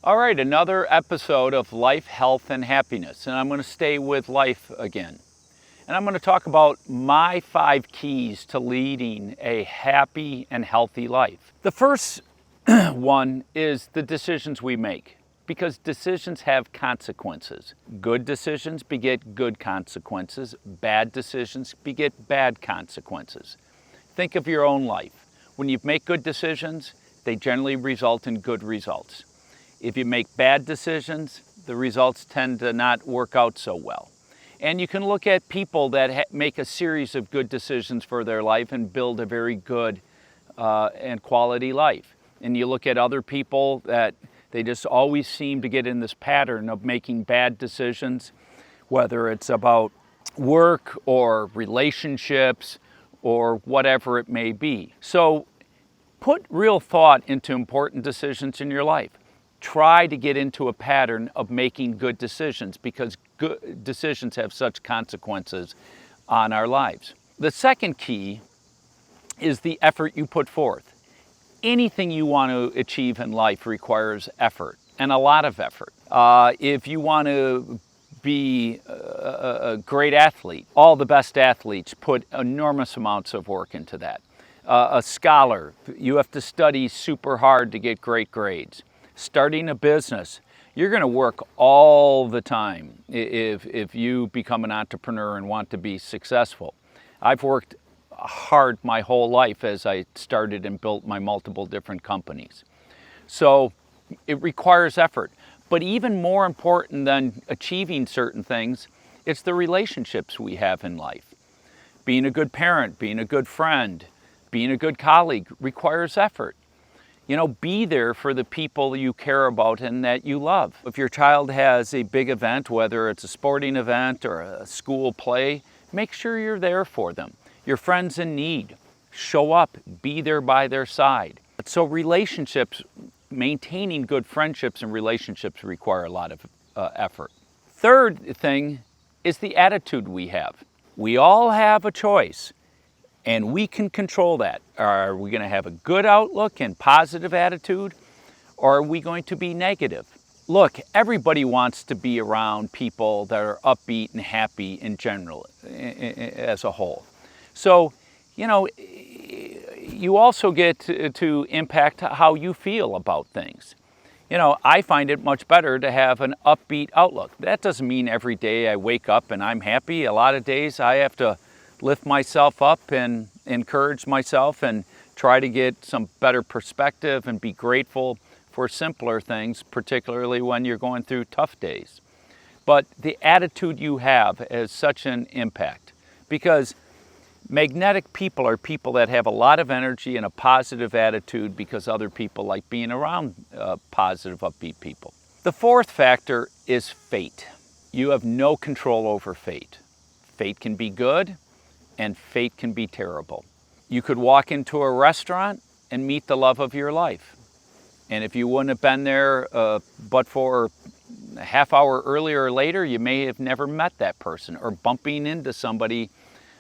All right, another episode of Life, Health, and Happiness, and I'm going to stay with life again. And I'm going to talk about my 5 keys to leading a happy and healthy life. The first one is the decisions we make, because decisions have consequences. Good decisions beget good consequences. Bad decisions beget bad consequences. Think of your own life. When you make good decisions, they generally result in good results. If you make bad decisions, the results tend to not work out so well. And you can look at people that make a series of good decisions for their life and build a very good and quality life. And you look at other people that they just always seem to get in this pattern of making bad decisions, whether it's about work or relationships or whatever it may be. So put real thought into important decisions in your life. Try to get into a pattern of making good decisions, because good decisions have such consequences on our lives. The second key is the effort you put forth. Anything you want to achieve in life requires effort, and a lot of effort. If you want to be a great athlete, all the best athletes put enormous amounts of work into that. A scholar, you have to study super hard to get great grades. Starting a business, you're going to work all the time if you become an entrepreneur and want to be successful. I've worked hard my whole life as I started and built my multiple different companies. So it requires effort. But even more important than achieving certain things, it's the relationships we have in life. Being a good parent, being a good friend, being a good colleague requires effort. Be there for the people you care about and that you love. If your child has a big event, whether it's a sporting event or a school play, make sure you're there for them. Your friends in need, show up, be there by their side. So relationships, maintaining good friendships and relationships require a lot of effort. Third thing is the attitude we have. We all have a choice. And we can control that. Are we going to have a good outlook and positive attitude, or are we going to be negative? Look, everybody wants to be around people that are upbeat and happy in general, as a whole. So, you also get to impact how you feel about things. I find it much better to have an upbeat outlook. That doesn't mean every day I wake up and I'm happy. A lot of days I have to lift myself up and encourage myself and try to get some better perspective and be grateful for simpler things, particularly when you're going through tough days. But the attitude you have has such an impact, because magnetic people are people that have a lot of energy and a positive attitude because other people like being around positive, upbeat people. The fourth factor is fate. You have no control over fate. Fate can be good, and fate can be terrible. You could walk into a restaurant and meet the love of your life. And if you wouldn't have been there but for a half hour earlier or later, you may have never met that person. Or bumping into somebody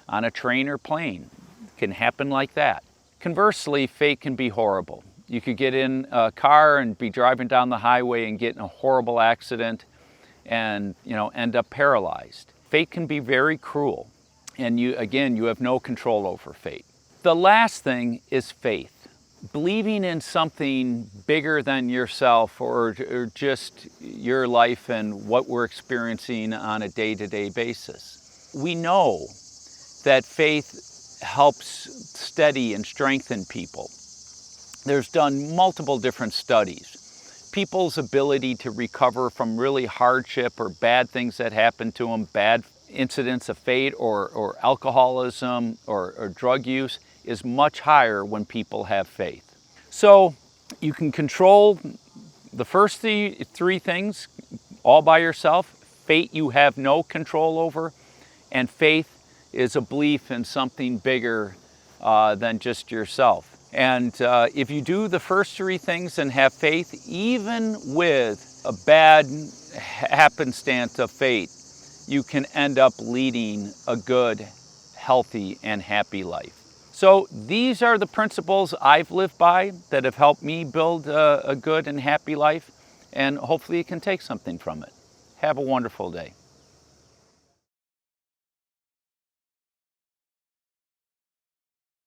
on a train or plane. It can happen like that. Conversely, fate can be horrible. You could get in a car and be driving down the highway and get in a horrible accident and end up paralyzed. Fate can be very cruel. And you have no control over fate. The last thing is faith. Believing in something bigger than yourself or just your life and what we're experiencing on a day-to-day basis. We know that faith helps steady and strengthen people. There's done multiple different studies. People's ability to recover from really hardship or bad things that happen to them, bad incidents of fate or alcoholism or drug use is much higher when people have faith. So you can control the first three things all by yourself. Fate you have no control over, and faith is a belief in something bigger than just yourself. And if you do the first 3 things and have faith, even with a bad happenstance of fate, you can end up leading a good, healthy, and happy life. So these are the principles I've lived by that have helped me build a good and happy life. and hopefully you can take something from it. Have a wonderful day.